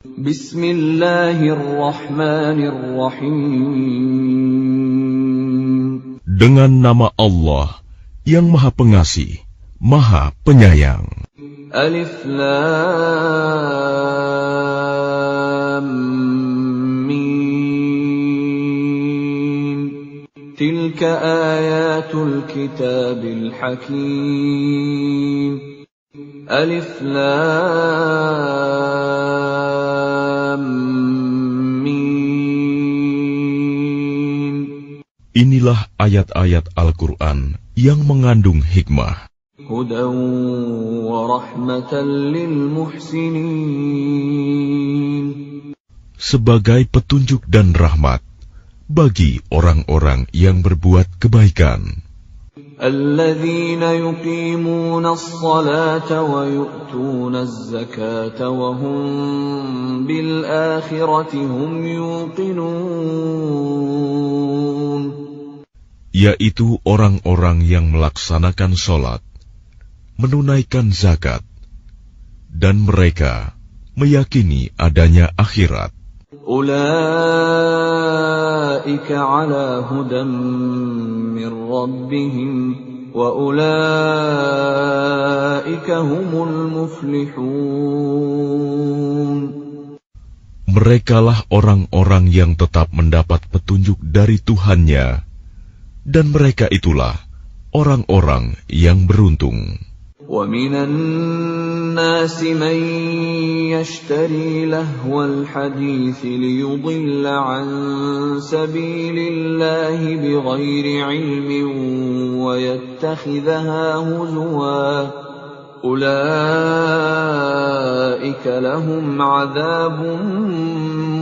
Bismillahirrahmanirrahim. Dengan nama Allah yang Maha Pengasih, Maha Penyayang. Alif Lam Mim. Tilka ayatul kitabil hakim. Alif Lam Mim. Inilah ayat-ayat Al-Quran yang mengandung hikmah. Hudan wa rahmatan lil muhsinin. Sebagai petunjuk dan rahmat bagi orang-orang yang berbuat kebaikan. Alladzina yuqimuna as-salata wa yu'tuna az-zakata wa hum bil akhirati hum yuqinun. Yaitu orang-orang yang melaksanakan sholat, menunaikan zakat, dan mereka meyakini adanya akhirat. Ulaika ala hudan min rabbihim wa ulaika humul muflihun. Merekalah orang-orang yang tetap mendapat petunjuk dari Tuhannya, dan mereka itulah orang-orang yang beruntung. وَمِنَ النَّاسِ مَن يَشْتَرِي لَهْوَ الْحَدِيثِ لِيُضِلَّ عَن سَبِيلِ اللَّهِ بِغَيْرِ عِلْمٍ وَيَتَّخِذَهَا هُزُوًا أُولَئِكَ لَهُمْ عَذَابٌ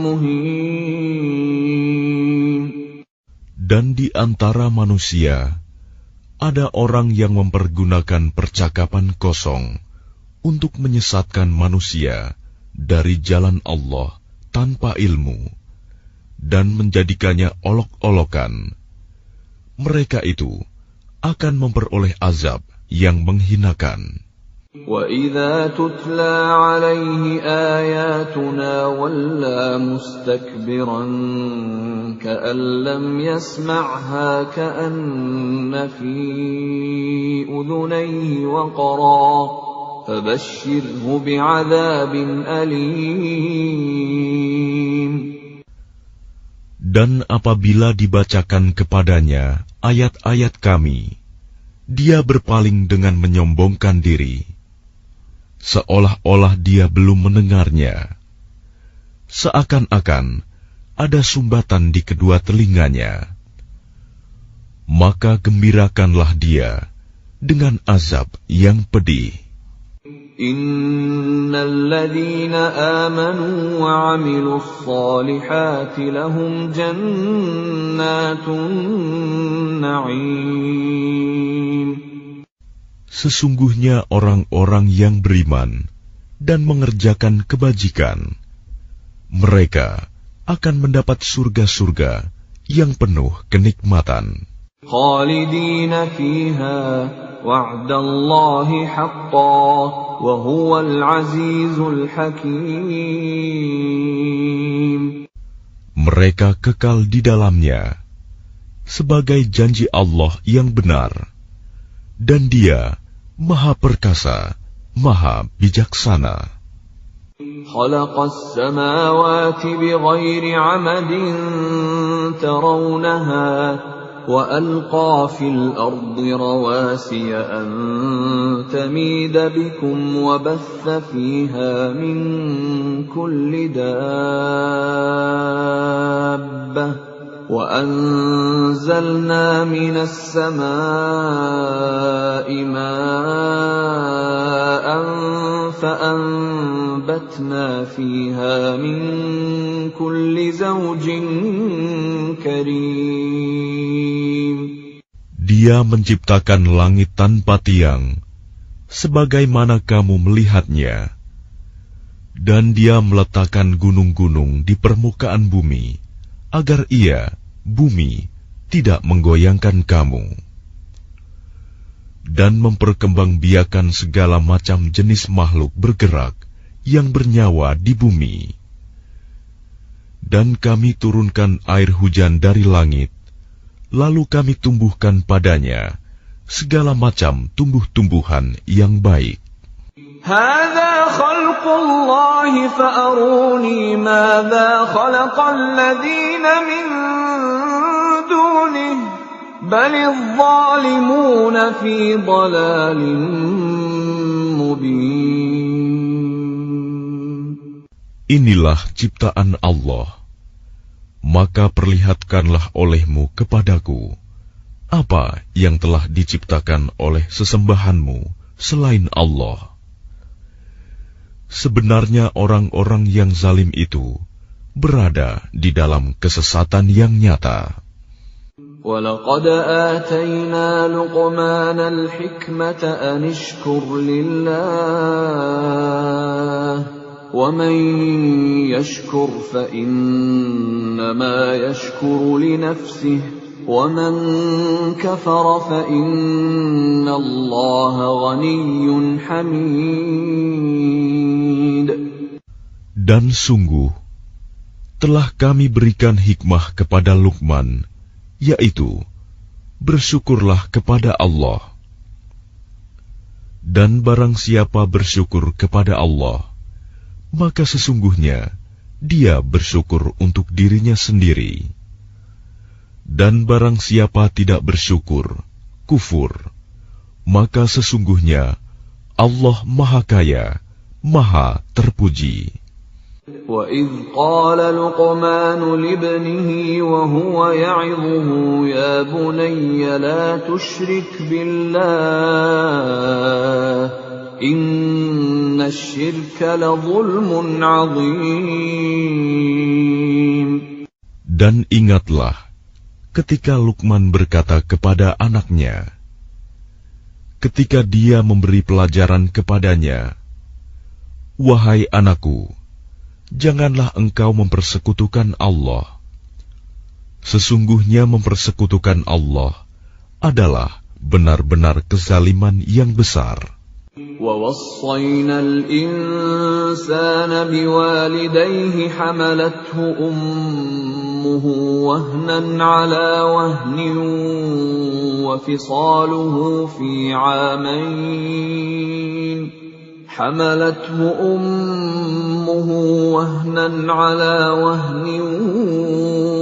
مُهِينٌ. Dan di antara manusia ada orang yang mempergunakan percakapan kosong untuk menyesatkan manusia dari jalan Allah tanpa ilmu dan menjadikannya olok-olokan. Mereka itu akan memperoleh azab yang menghinakan. وَإِذَا تُتْلَى عَلَيْهِ آيَاتُنَا وَلَّى مُسْتَكْبِرًا كَأَن لَّمْ يَسْمَعْهَا كَأَنَّ فِي أُذُنَيْهِ وَقْرًا فَبَشِّرْهُ بِعَذَابٍ أَلِيمٍ. Dan apabila dibacakan kepadanya ayat-ayat kami, dia berpaling dengan menyombongkan diri, seolah-olah dia belum mendengarnya. Seakan-akan ada sumbatan di kedua telinganya. Maka gembirakanlah dia dengan azab yang pedih. Innal ladzina amanu wa 'amilus shalihati lahum jannatun na'im. Sesungguhnya orang-orang yang beriman dan mengerjakan kebajikan, mereka akan mendapat surga-surga yang penuh kenikmatan. Khalidina fiha wa'dallahi haqqan wa huwal azizul hakim. Mereka kekal di dalamnya sebagai janji Allah yang benar, dan Dia Maha Perkasa, Maha Bijaksana. Khalaqas samawati bighairi 'amadin tarawnaha wa alqa fil ardi rawasiya an tamida bikum wa batha fiha min kulli dabbah وَأَنزَلْنَا مِنَ السَّمَاءِ مَاءً فَأَنبَتْنَا فِيهَا مِن كُلِّ زَوْجٍ كَرِيمٍ. Dia menciptakan langit tanpa tiang, sebagaimana kamu melihatnya, dan Dia meletakkan gunung-gunung di permukaan bumi, agar Ia, bumi, tidak menggoyangkan kamu, dan memperkembangbiakan segala macam jenis makhluk bergerak yang bernyawa di bumi. Dan kami turunkan air hujan dari langit, lalu kami tumbuhkan padanya segala macam tumbuh-tumbuhan yang baik. هذا خلق الله فأروني ماذا خلق الذين من دونه بل الظالمون في ضلال مبين. Inilah ciptaan Allah. Maka perlihatkanlah olehmu kepadaku apa yang telah diciptakan oleh sesembahanmu selain Allah. Sebenarnya orang-orang yang zalim itu berada di dalam kesesatan yang nyata. وَلَقَدْ آتَيْنَا لُقْمَانَ الْحِكْمَةَ أَنِ اشْكُرْ لِلَّهِ وَمَنْ يَشْكُرْ فَإِنَّمَا يَشْكُرُ لِنَفْسِهِ وَمَنْ كَفَرَ فَإِنَّ اللَّهَ غَنِيٌّ حَمِيدٌ. Dan sungguh, telah kami berikan hikmah kepada Luqman, yaitu, bersyukurlah kepada Allah. Dan barang siapa bersyukur kepada Allah, maka sesungguhnya dia bersyukur untuk dirinya sendiri. Dan barang siapa tidak bersyukur, kufur, maka sesungguhnya Allah Maha Kaya, Maha Terpuji. وَإِذْ قَالَ لُقْمَانُ لِابْنِهِ وَهُوَ يَعِظُهُ يَا بُنَيَّ لَا تُشْرِكْ بِاللَّهِ Inna syirka la zulmun azim. Dan ingatlah ketika Luqman berkata kepada anaknya, ketika dia memberi pelajaran kepadanya, "Wahai anakku, janganlah engkau mempersekutukan Allah. Sesungguhnya mempersekutukan Allah adalah benar-benar kezaliman yang besar." وَوَصَّيْنَا الْإِنسَانَ بِوَالِدَيْهِ حَمَلَتْهُ أُمُّهُ وَهْنًا عَلَى وَهْنٍ وَفِصَالُهُ في عامين حملته أمه وهنا على وهن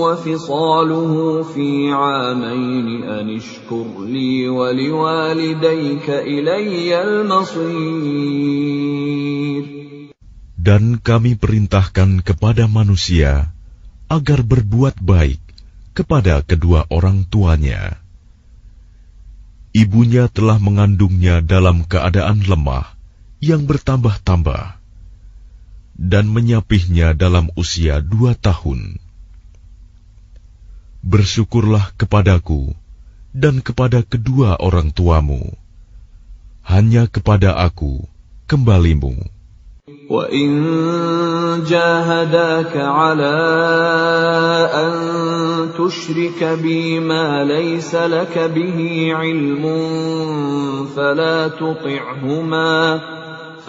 وفصاله في عامين أن اشكر لي ولوالديك إلي المصير. Dan kami perintahkan kepada manusia agar berbuat baik kepada kedua orang tuanya. Ibunya telah mengandungnya dalam keadaan lemah yang bertambah-tambah, dan menyapihnya dalam usia 2 tahun. Bersyukurlah kepadaku dan kepada kedua orang tuamu. Hanya kepada aku kembalimu. وَإِنْ جَاهَدَاكَ عَلَىٰ أَنْ تُشْرِكَ بِي مَا لَيْسَ لَكَ بِهِ عِلْمٌ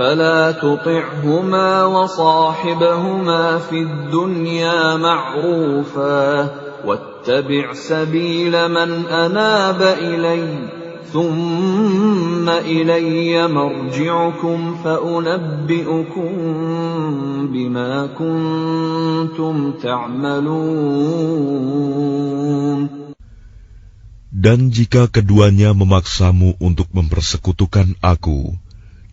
فَلَا تُطِعْهُمَا وَصَاحِبْهُمَا فِي الدُّنْيَا مَعْرُوفًا وَاتَّبِعْ سَبِيلَ مَنْ أَنَابَ إِلَيَّ ثُمَّ إِلَيَّ مَرْجِعُكُمْ فَأُنَبِّئُكُم بِمَا كُنتُمْ تَعْمَلُونَ. Dan jika keduanya memaksamu untuk mempersekutukan aku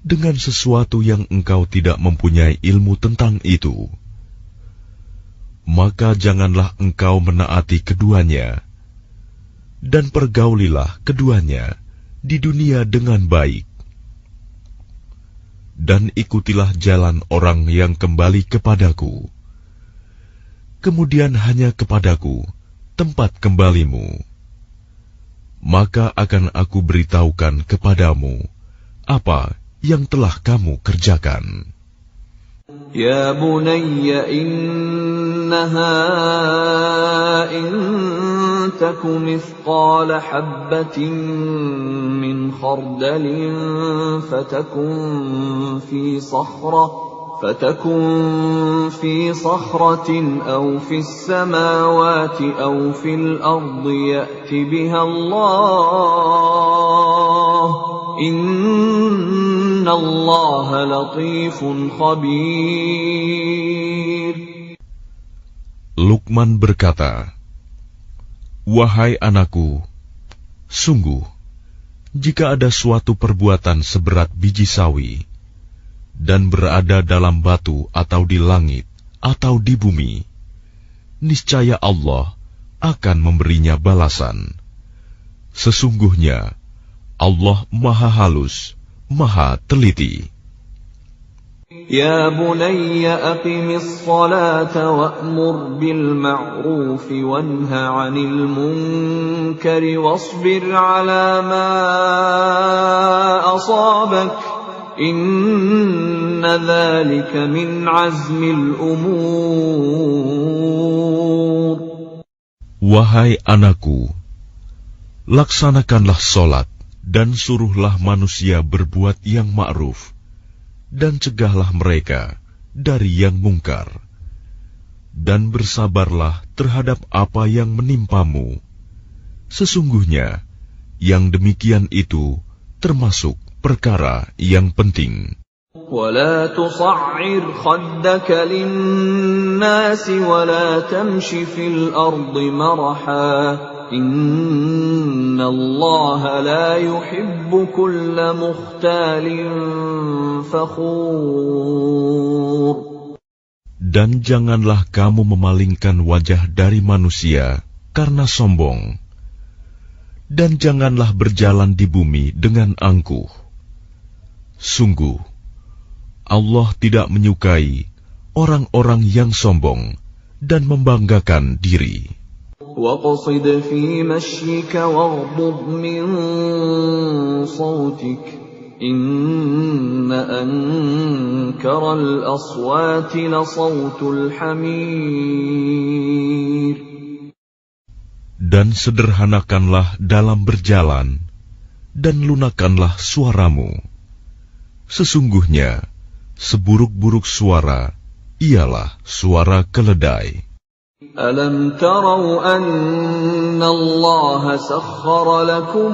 dengan sesuatu yang engkau tidak mempunyai ilmu tentang itu, maka janganlah engkau menaati keduanya, dan pergaulilah keduanya di dunia dengan baik. Dan ikutilah jalan orang yang kembali kepadaku. Kemudian hanya kepadaku tempat kembalimu. Maka akan aku beritahukan kepadamu apa yang telah kamu kerjakan. Ya bunayya innaha in taku mithqala habbatin min khardalin fatakun fi فتكن في صخرة أو في السماوات أو في الأرض يأت بها الله إن الله لطيف خبير. Luqman berkata, "Wahai anakku, sungguh, jika ada suatu perbuatan seberat biji sawi, dan berada dalam batu atau di langit atau di bumi, niscaya Allah akan memberinya balasan. Sesungguhnya Allah Maha Halus, Maha Teliti." يا بني أقم الصلاة وأمر بالمعروف وانه عن المنكر واصبر على ما أصابك إن ذلك من عزم الأمور. Wahai anakku, laksanakanlah solat dan suruhlah manusia berbuat yang ma'ruf, dan cegahlah mereka dari yang mungkar, dan bersabarlah terhadap apa yang menimpamu. Sesungguhnya yang demikian itu termasuk perkara yang penting. ولا تصعر خدك للناس ولا تمش في الأرض مرحا إن الله لا يحب كل مختال فخور. Dan janganlah kamu memalingkan wajah dari manusia karena sombong, dan janganlah berjalan di bumi dengan angkuh. Sungguh, Allah tidak menyukai orang-orang yang sombong dan membanggakan diri. وَاقْصِدْ فِي مَشْيِكَ وَاغْضُضْ مِنْ صَوْتِكَ إِنَّ أَنْكَرَ الْأَصْوَاتِ لَصَوْتُ الْحَمِيرِ. Dan sederhanakanlah dalam berjalan, dan lunakanlah suaramu. Sesungguhnya, seburuk-buruk suara ialah suara keledai. أَلَمْ تَرَوْا أَنَّ اللَّهَ سَخَّرَ لَكُم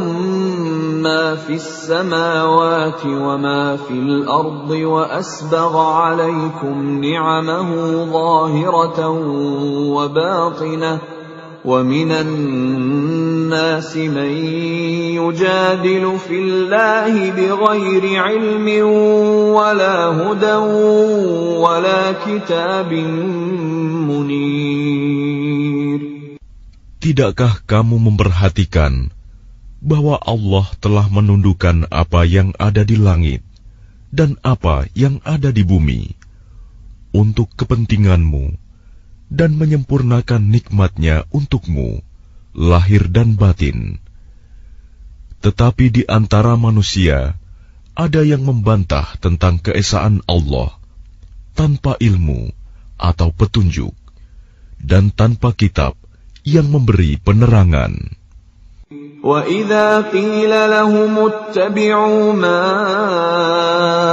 مَّا فِي السَّمَاوَاتِ وَمَا فِي الْأَرْضِ وَأَسْبَغَ عَلَيْكُمْ نِعَمَهُ ظَاهِرَةً وَبَاطِنَةً وَمِنَ النَّاسِ مَن يُجَادِلُ فِي اللَّهِ بِغَيْرِ عِلْمٍ وَلَا هُدًى وَلَا كِتَابٍ مُنِيرٍ. Tidakkah kamu memperhatikan bahwa Allah telah menundukkan apa yang ada di langit dan apa yang ada di bumi untuk kepentinganmu, dan menyempurnakan nikmat-Nya untukmu, lahir dan batin. Tetapi di antara manusia ada yang membantah tentang keesaan Allah tanpa ilmu atau petunjuk, dan tanpa kitab yang memberi penerangan. وَإِذَا قِيلَ لَهُمُ اتَّبِعُوا مَا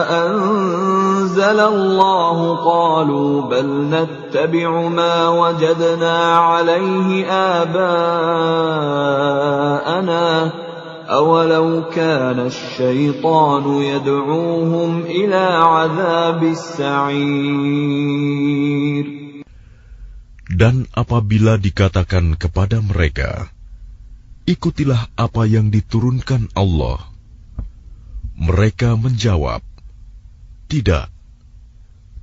أَنزَلَ اللَّهُ قَالُوا بَلْ نَتَّبِعُ مَا وَجَدْنَا عَلَيْهِ آبَاءَنَا أَوَلَوْ كَانَ الشَّيْطَانُ يَدْعُوهُمْ إِلَى عَذَابِ السَّعِيرِ. Dan apabila dikatakan kepada mereka, ikutilah apa yang diturunkan Allah, mereka menjawab, tidak,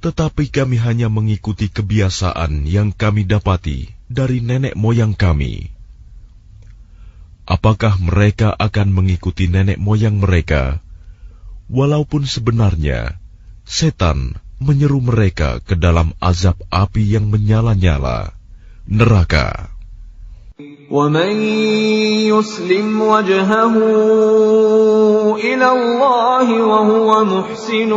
tetapi kami hanya mengikuti kebiasaan yang kami dapati dari nenek moyang kami. Apakah mereka akan mengikuti nenek moyang mereka, walaupun sebenarnya setan menyeru mereka ke dalam azab api yang menyala-nyala, neraka. وَمَنْ يُسْلِمْ وَجْهَهُ إِلَى اللَّهِ وَهُوَ مُحْسِنٌ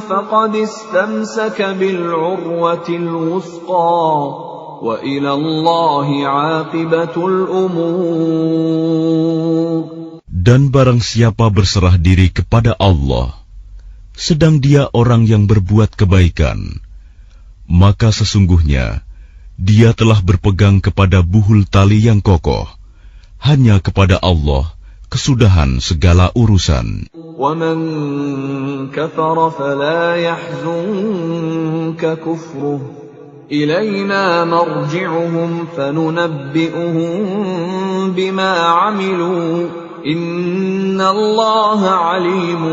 فَقَدِ اسْتَمْسَكَ بِالْعُرْوَةِ الْوُثْقَى وَإِلَى اللَّهِ عَاقِبَةُ الْأُمُورِ. Dan barang siapa berserah diri kepada Allah, sedang dia orang yang berbuat kebaikan, maka sesungguhnya dia telah berpegang kepada buhul tali yang kokoh. Hanya kepada Allah kesudahan segala urusan. وَمَنْ كَفَرَ فَلَا يَحْزُنْكَ كُفْرُهُ إِلَيْنَا مَرْجِعُهُمْ فَنُنَبِّئُهُم بِمَا عَمِلُوا إِنَّ اللَّهَ عَلِيمٌ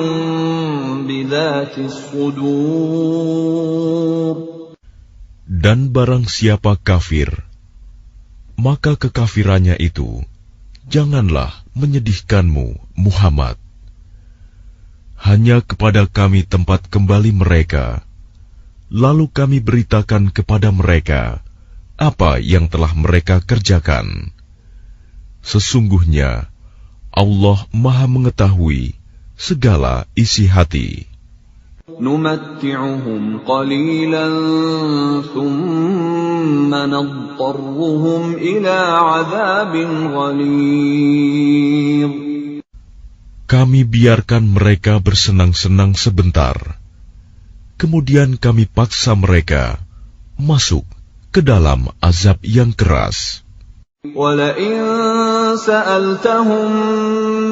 بِذَاتِ الصُّدُورِ. Dan barang siapa kafir, maka kekafirannya itu janganlah menyedihkanmu, Muhammad. Hanya kepada kami tempat kembali mereka, lalu kami beritakan kepada mereka apa yang telah mereka kerjakan. Sesungguhnya Allah Maha mengetahui segala isi hati. نُمَتِّعُهُمْ قَلِيلًا ثُمَّ نَضْطَرُّهُمْ إِلَى عَذَابٍ غَلِيظٍ. Kami biarkan mereka bersenang-senang sebentar, kemudian kami paksa mereka masuk ke dalam azab yang keras. وَلَئِن سَأَلْتَهُم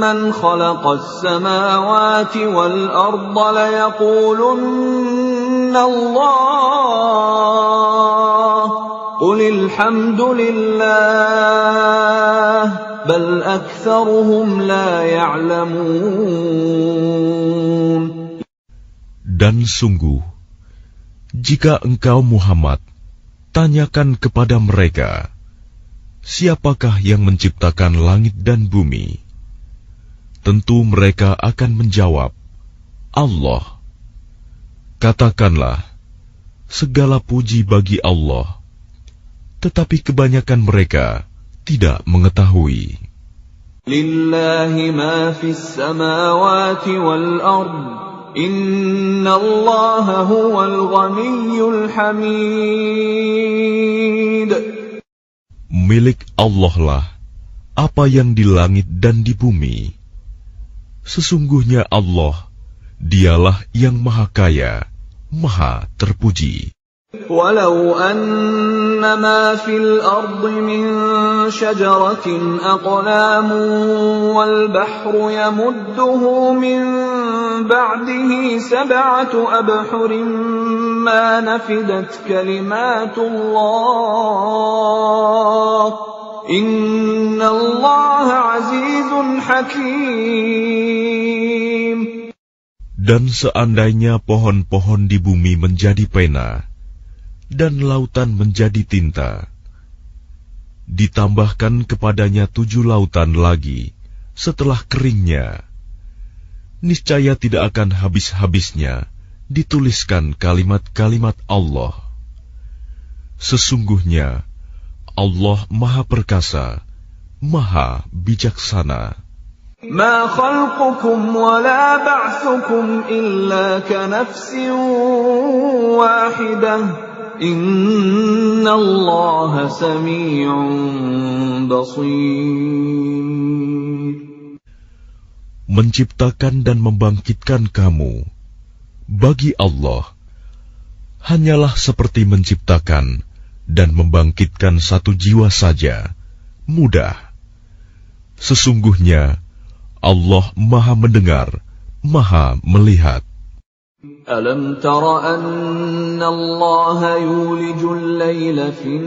مَّنْ خَلَقَ السَّمَاوَاتِ وَالْأَرْضَ لَيَقُولُنَّ اللَّهُ قُلِ الْحَمْدُ لِلَّهِ بَلْ أَكْثَرُهُمْ لَا يَعْلَمُونَ. Dan sungguh, jika engkau Muhammad tanyakan kepada mereka, siapakah yang menciptakan langit dan bumi? Tentu mereka akan menjawab, Allah. Katakanlah, segala puji bagi Allah, tetapi kebanyakan mereka tidak mengetahui. Lillahi ma fis samawati wal ard, innallaha huwal ghaniyyul hamid. Milik Allah lah apa yang di langit dan di bumi. Sesungguhnya Allah, dialah yang maha kaya, maha terpuji. Walau anna ma fil ardi min syajaratin aqlamun wal bahru yamudduhu min ba'dihi sab'atu abhurin ma nafidat kalimatullah innallaha azizun hakim. Dan seandainya pohon-pohon di bumi menjadi pena dan lautan menjadi tinta, ditambahkan kepadanya 7 lautan lagi setelah keringnya, niscaya tidak akan habis-habisnya dituliskan kalimat-kalimat Allah. Sesungguhnya Allah Maha Perkasa, Maha Bijaksana. Ma khalqukum wa la ba'thukum illa ka nafsin wahidah. Innallaha sami'un basir. Menciptakan dan membangkitkan kamu bagi Allah hanyalah seperti menciptakan dan membangkitkan satu jiwa saja, mudah. Sesungguhnya Allah Maha mendengar, Maha melihat. Alam tara anna Allah yulijul layla fin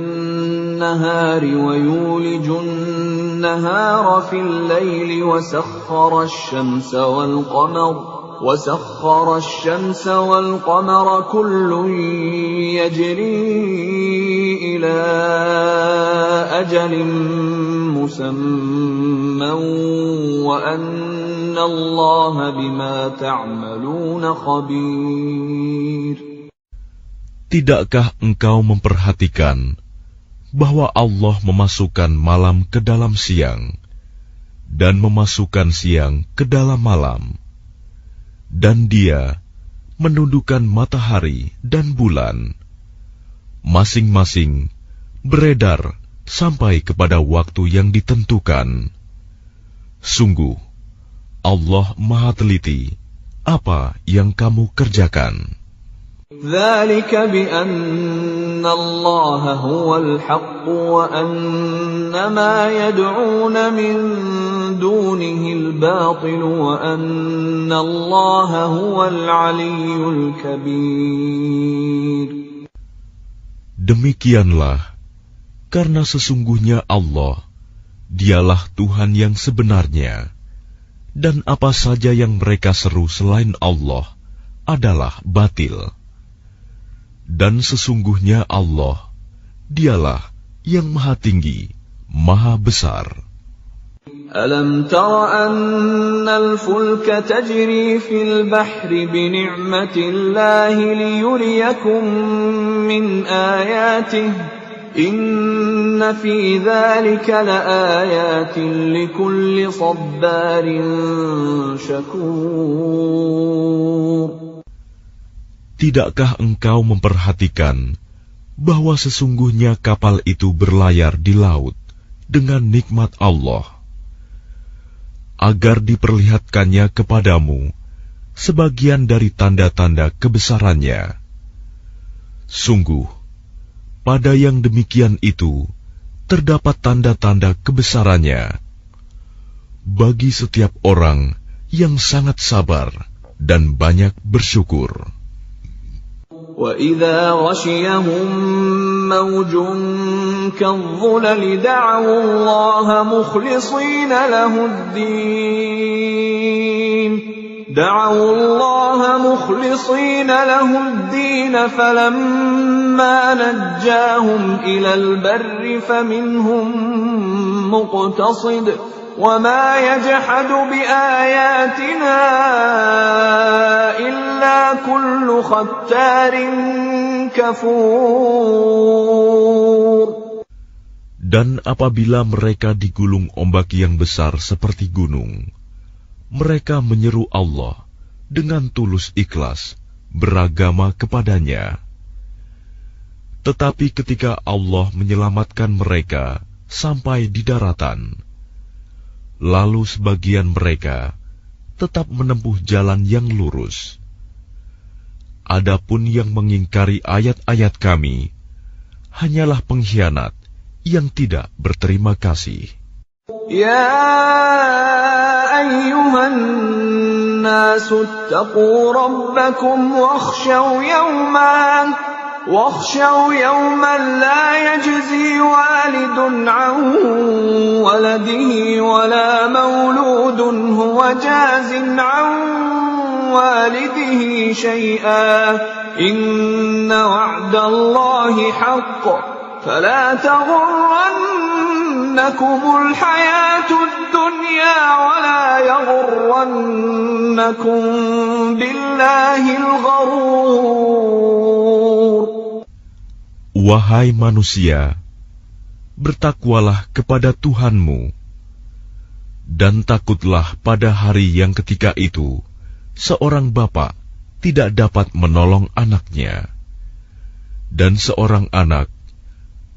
nahari wa yulijun nahara fil layli wa sakhkhara asy-syamsa wal qamara وسخر الشمس والقمر كل يجري إلى أجل مسمى وأن الله بما تعملون خبير. Tidakkah engkau memperhatikan bahwa Allah memasukkan malam ke dalam siang dan memasukkan siang ke dalam malam? Dan Dia menundukkan matahari dan bulan, masing-masing beredar sampai kepada waktu yang ditentukan. Sungguh, Allah Maha Teliti apa yang kamu kerjakan. ذلك بأن الله هو الحق وأن ما يدعون من دونه الباطل وأن الله هو العلي الكبير. Demikianlah, karena sesungguhnya Allah, dialah Tuhan yang sebenarnya, dan apa saja yang mereka seru selain Allah adalah batil. Dan sesungguhnya Allah, dialah yang maha tinggi, maha besar. ألم تر أن الفلك تجري في البحر بنعمة الله ليريكم من آياته إن في ذلك لآيات لكل صبار شكور. Tidakkah engkau memperhatikan bahwa sesungguhnya kapal itu berlayar di laut dengan nikmat Allah, agar diperlihatkannya kepadamu sebagian dari tanda-tanda kebesarannya? Sungguh, pada yang demikian itu terdapat tanda-tanda kebesarannya bagi setiap orang yang sangat sabar dan banyak bersyukur. وَإِذَا غَشِيَهُم مَّوْجٌ كَالظُّلَلِ دَعَوُا اللَّهَ مُخْلِصِينَ لَهُ الدِّينَ فَلَمَّا نَجَّاهُمْ إِلَى الْبَرِّ فَمِنْهُم مُّقْتَصِدٌ وَمَا يَجْحَدُ بِآيَاتِنَا إِلَّا كُلُّ خَتَّارٍ كَفُورٍ. Dan apabila mereka digulung ombak yang besar seperti gunung, mereka menyeru Allah dengan tulus ikhlas beragama kepadanya. Tetapi ketika Allah menyelamatkan mereka sampai di daratan, lalu sebagian mereka tetap menempuh jalan yang lurus. Adapun yang mengingkari ayat-ayat Kami hanyalah pengkhianat yang tidak berterima kasih. Ya ayyuhan nasu ittaqu rabbakum واخشوا يوما لا يجزي والد عن ولده ولا مولود هو جاز عن والده شيئا إن وعد الله حق فلا تغرنكم الحياة الدنيا ولا يغرنكم بالله الغرور. Wahai manusia, bertakwalah kepada Tuhanmu, dan takutlah pada hari yang ketika itu seorang bapa tidak dapat menolong anaknya, dan seorang anak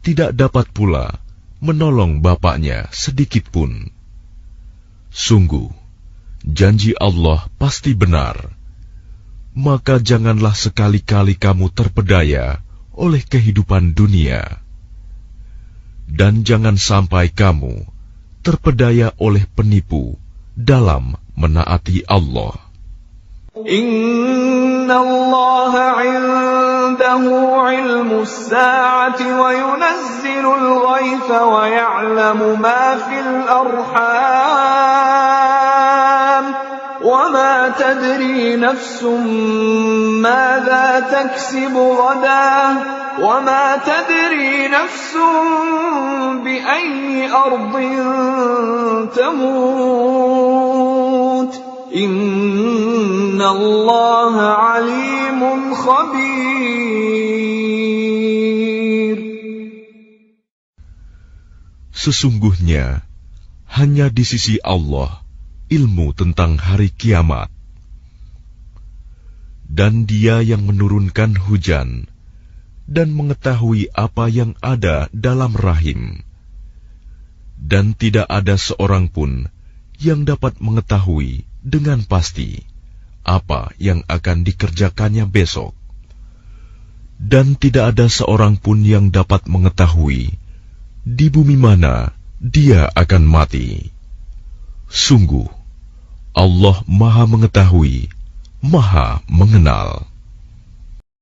tidak dapat pula menolong bapaknya sedikitpun. Sungguh, janji Allah pasti benar, maka janganlah sekali-kali kamu terpedaya oleh kehidupan dunia, dan jangan sampai kamu terpedaya oleh penipu dalam menaati Allah. Inna Allah 'indahu 'ilmus sa'ati wa yunazzilul ghaitha wa ya'lamu ma fil arham wa ma tadri nafsun madza taksibu ghadan wa ma tadri nafsun bi ayyi ardin tamut. Inna Allah alimun khabir. Sesungguhnya hanya di sisi Allah ilmu tentang hari kiamat, dan Dia yang menurunkan hujan dan mengetahui apa yang ada dalam rahim, dan tidak ada seorang pun yang dapat mengetahui dengan pasti apa yang akan dikerjakannya besok. Dan tidak ada seorang pun yang dapat mengetahui di bumi mana dia akan mati. Sungguh, Allah Maha Mengetahui, Maha Mengenal.